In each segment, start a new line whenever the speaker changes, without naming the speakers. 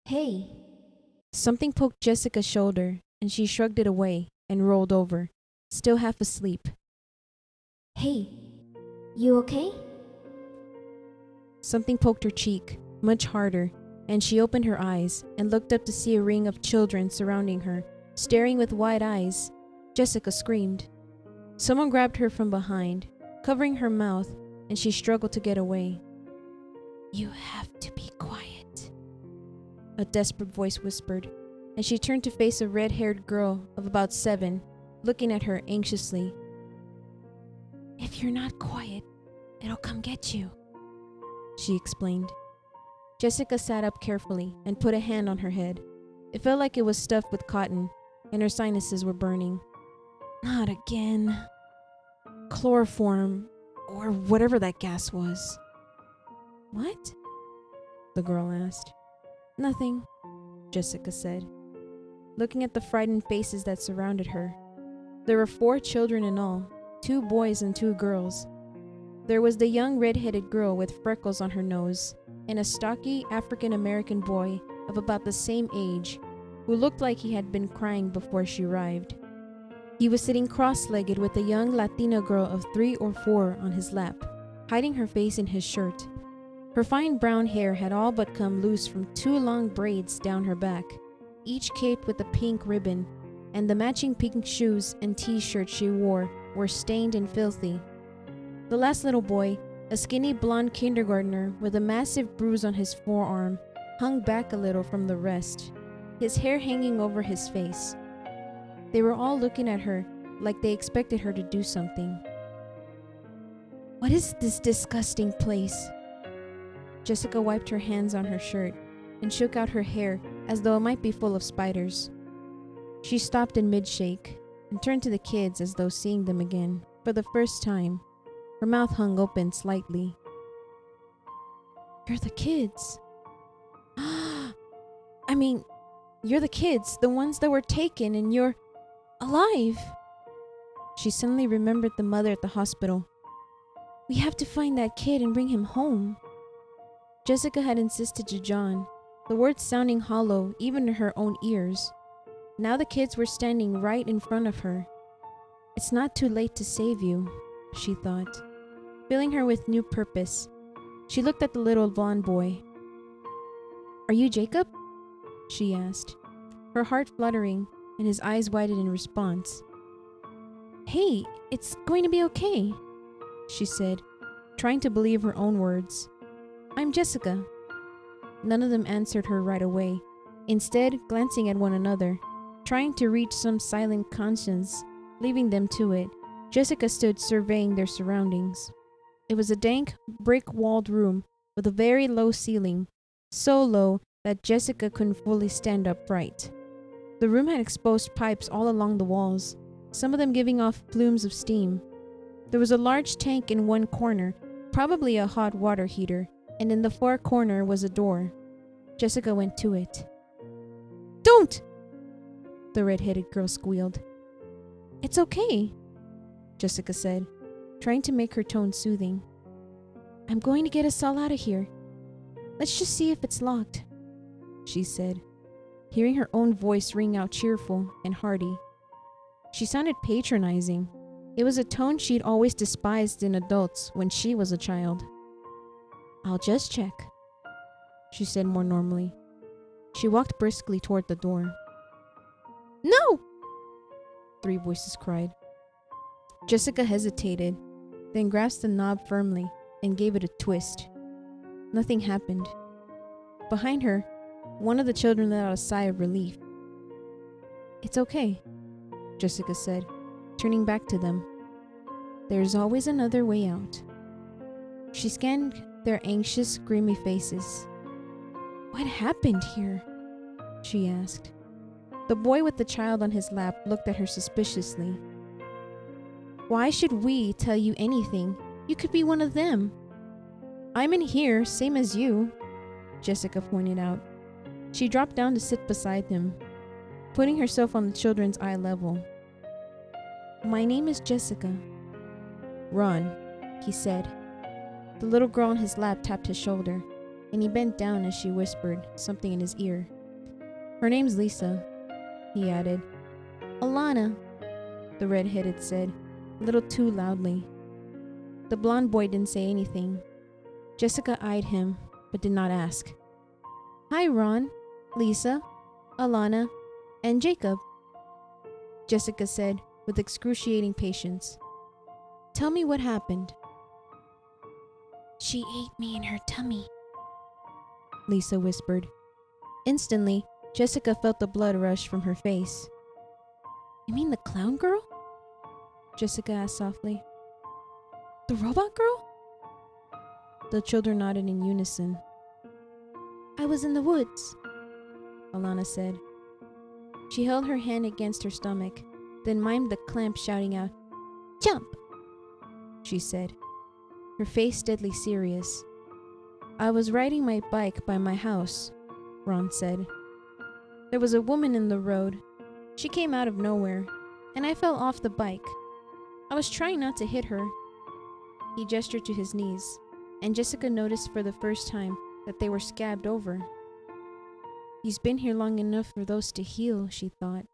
Hey,
Something poked Jessica's shoulder, and she shrugged it away and rolled over, still half asleep.
hey, you okay?
Something poked her cheek, much harder, and she opened her eyes and looked up to see a ring of children surrounding her, staring with wide eyes. Jessica screamed. Someone grabbed her from behind, covering her mouth, and she struggled to get away. "You have to be quiet," a desperate voice whispered, and she turned to face a red-haired girl of about 7, looking at her anxiously. "If you're not quiet, it'll come get you," she explained. Jessica sat up carefully and put a hand on her head. It felt like it was stuffed with cotton, and her sinuses were burning. Not again. Chloroform, or whatever that gas was. "What?" the girl asked. "Nothing," Jessica said, looking at the frightened faces that surrounded her. There were 4 children in all, 2 boys and 2 girls. There was the young red-headed girl with freckles on her nose, and a stocky African-American boy of about the same age, who looked like he had been crying before she arrived. He was sitting cross-legged with a young Latina girl of 3 or 4 on his lap, hiding her face in his shirt. Her fine brown hair had all but come loose from 2 long braids down her back, each caped with a pink ribbon, and the matching pink shoes and t-shirt she wore were stained and filthy. The last little boy, a skinny blonde kindergartner with a massive bruise on his forearm, hung back a little from the rest, his hair hanging over his face. They were all looking at her like they expected her to do something. "What is this disgusting place?" Jessica wiped her hands on her shirt and shook out her hair as though it might be full of spiders. She stopped in mid-shake and turned to the kids as though seeing them again for the first time. Her mouth hung open slightly. "You're the kids." I mean, you're the kids, the ones that were taken, and you're alive." She suddenly remembered the mother at the hospital. "We have to find that kid and bring him home." Jessica had insisted to John, the words sounding hollow even to her own ears. Now the kids were standing right in front of her. "It's not too late to save you," she thought, filling her with new purpose. She looked at the little blonde boy. "Are you Jacob?" she asked, her heart fluttering and his eyes widened in response. "Hey, it's going to be okay," she said, trying to believe her own words. "I'm Jessica." None of them answered her right away, instead glancing at one another, trying to reach some silent conscience, leaving them to it. Jessica stood surveying their surroundings. It was a dank, brick-walled room with a very low ceiling, so low that Jessica couldn't fully stand upright. The room had exposed pipes all along the walls, some of them giving off plumes of steam. There was a large tank in one corner, probably a hot water heater, and in the far corner was a door. Jessica went to it. "Don't!" the red-headed girl squealed. "It's okay," Jessica said, trying to make her tone soothing. "I'm going to get us all out of here. Let's just see if it's locked," she said, hearing her own voice ring out cheerful and hearty. She sounded patronizing. It was a tone she'd always despised in adults when she was a child. "I'll just check," she said more normally. She walked briskly toward the door. "No!" 3 voices cried. Jessica hesitated, then grasped the knob firmly and gave it a twist. Nothing happened. Behind her, one of the children let out a sigh of relief. "It's okay," Jessica said, turning back to them. "There's always another way out." She scanned their anxious, grimy faces. "What happened here?" she asked. The boy with the child on his lap looked at her suspiciously. "Why should we tell you anything? You could be one of them." "I'm in here, same as you," Jessica pointed out. She dropped down to sit beside him, putting herself on the children's eye level. "My name is Jessica." "Run," he said. The little girl on his lap tapped his shoulder, and he bent down as she whispered something in his ear. Her name's Lisa, he added. Alana, the red-headed said, a little too loudly. The blonde boy didn't say anything. Jessica eyed him, but did not ask. Hi, Ron, Lisa, Alana, and Jacob, Jessica said with excruciating patience. Tell me what happened.
She ate me in her tummy,
Lisa whispered. Instantly, Jessica felt the blood rush from her face. You mean the clown girl? Jessica asked softly. The robot girl? The children nodded in unison. I was in the woods, Alana said. She held her hand against her stomach, then mimed the clamp, shouting out, Jump! She said, her face deadly serious. I was riding my bike by my house, Ron said. There was a woman in the road. She came out of nowhere, and I fell off the bike. I was trying not to hit her. He gestured to his knees, and Jessica noticed for the first time that they were scabbed over. He's been here long enough for those to heal, she thought,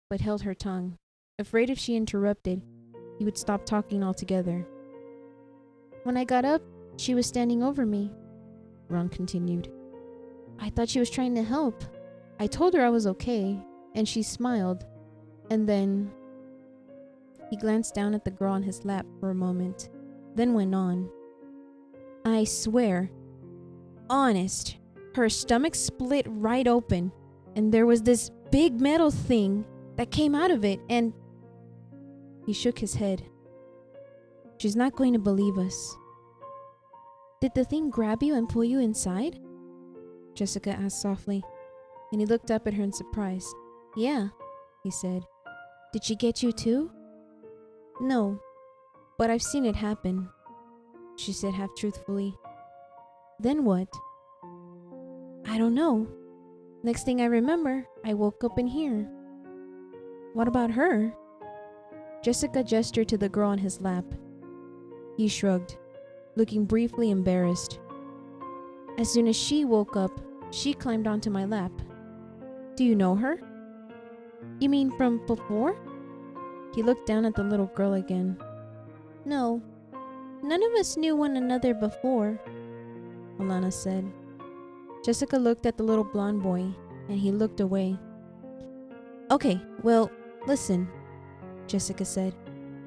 but held her tongue, afraid if she interrupted, he would stop talking altogether. When I got up, she was standing over me, Ron continued. I thought she was trying to help. I told her I was okay, and she smiled. And then... He glanced down at the girl on his lap for a moment, then went on. I swear, honest, her stomach split right open, and there was this big metal thing that came out of it, and... He shook his head. She's not going to believe us. Did the thing grab you and pull you inside? Jessica asked softly, and he looked up at her in surprise. Yeah, he said. Did she get you too? No, but I've seen it happen, she said half truthfully. Then what? I don't know. Next thing I remember, I woke up in here. What about her? Jessica gestured to the girl on his lap. He shrugged, looking briefly embarrassed. As soon as she woke up, she climbed onto my lap. Do you know her? You mean from before? He looked down at the little girl again. No, none of us knew one another before, Alana said. Jessica looked at the little blonde boy, and he looked away. Okay, well, listen, Jessica said,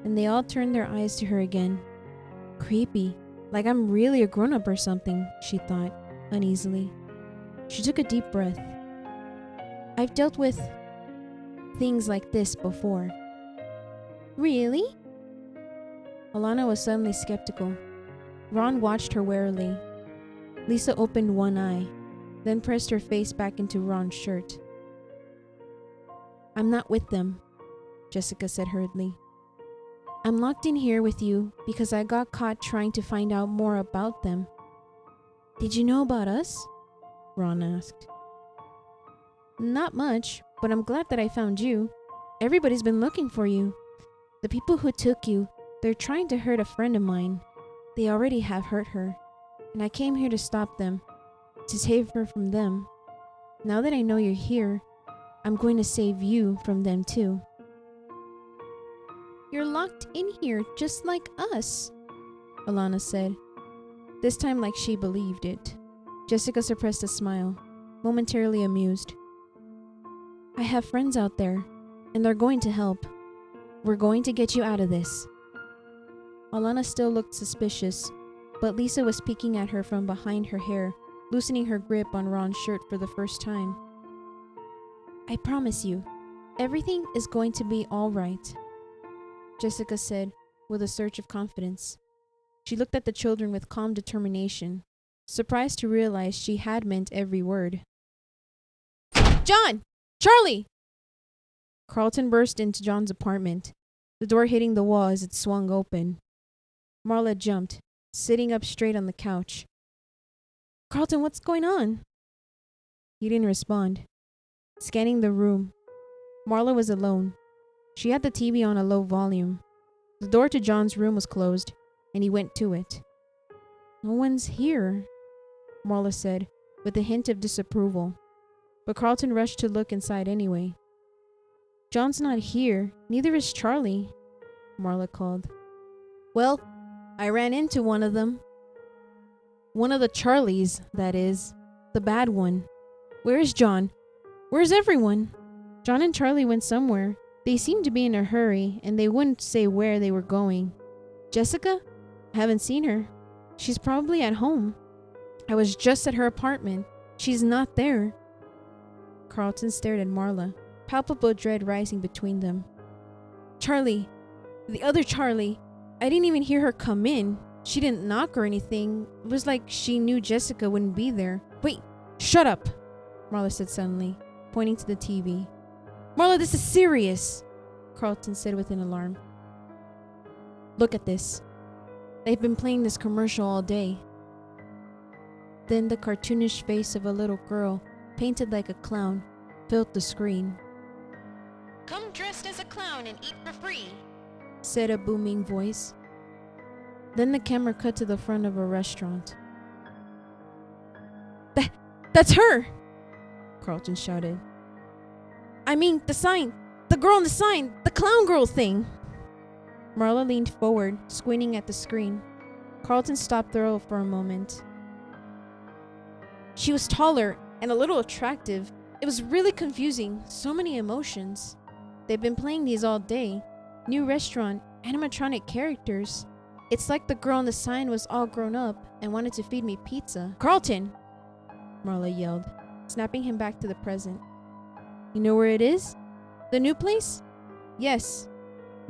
and they all turned their eyes to her again. Creepy, like I'm really a grown-up or something, she thought, uneasily. She took a deep breath. I've dealt with things like this before. Really? Alana was suddenly skeptical. Ron watched her warily. Lisa opened one eye, then pressed her face back into Ron's shirt. I'm not with them, Jessica said hurriedly. I'm locked in here with you because I got caught trying to find out more about them. Did you know about us? Ron asked. Not much, but I'm glad that I found you. Everybody's been looking for you. The people who took you, they're trying to hurt a friend of mine. They already have hurt her, and I came here to stop them, to save her from them. Now that I know you're here, I'm going to save you from them too. You're locked in here just like us, Alana said, this time like she believed it. Jessica suppressed a smile, momentarily amused. I have friends out there, and they're going to help. We're going to get you out of this. Alana still looked suspicious, but Lisa was peeking at her from behind her hair, loosening her grip on Ron's shirt for the first time. I promise you, everything is going to be all right, Jessica said with a surge of confidence. She looked at the children with calm determination, surprised to realize she had meant every word. John! Charlie! Carlton burst into John's apartment, the door hitting the wall as it swung open. Marla jumped, sitting up straight on the couch. Carlton, what's going on? He didn't respond. Scanning the room, Marla was alone. She had the TV on a low volume. The door to John's room was closed, and he went to it. No one's here, Marla said, with a hint of disapproval. but Carlton rushed to look inside anyway. John's not here, neither is Charlie, Marla called. Well, I ran into one of them. One of the Charlies, that is. The bad one. Where is John? Where's everyone? John and Charlie went somewhere. They seemed to be in a hurry, and they wouldn't say where they were going. Jessica? I haven't seen her. She's probably at home. I was just at her apartment. She's not there. Carlton stared at Marla, palpable dread rising between them. Charlie. The other Charlie. I didn't even hear her come in. She didn't knock or anything. It was like she knew Jessica wouldn't be there. Wait, shut up, Marla said suddenly, pointing to the TV. Marla, this is serious, Carlton said with an alarm. Look at this. They've been playing this commercial all day. Then the cartoonish face of a little girl, painted like a clown, filled the screen. Come dressed as a clown and eat for free, said a booming voice. Then the camera cut to the front of a restaurant. That's her! Carlton shouted. I mean, the sign! The girl on the sign! The clown girl thing! Marla leaned forward, squinting at the screen. Carlton stopped there for a moment. She was taller and a little attractive. It was really confusing. So many emotions. They've been playing these all day. New restaurant, animatronic characters. It's like the girl on the sign was all grown up and wanted to feed me pizza. Carlton! Marla yelled, snapping him back to the present. You know where it is? The new place? Yes,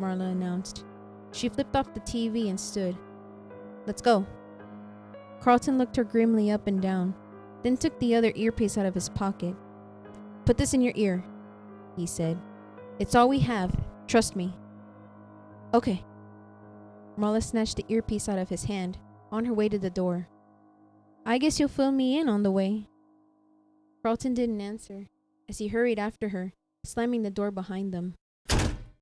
Marla announced. She flipped off the TV and stood. Let's go. Carlton looked her grimly up and down, then took the other earpiece out of his pocket. Put this in your ear, he said. It's all we have. Trust me. Okay. Marla snatched the earpiece out of his hand, on her way to the door. I guess you'll fill me in on the way. Carlton didn't answer, as he hurried after her, slamming the door behind them.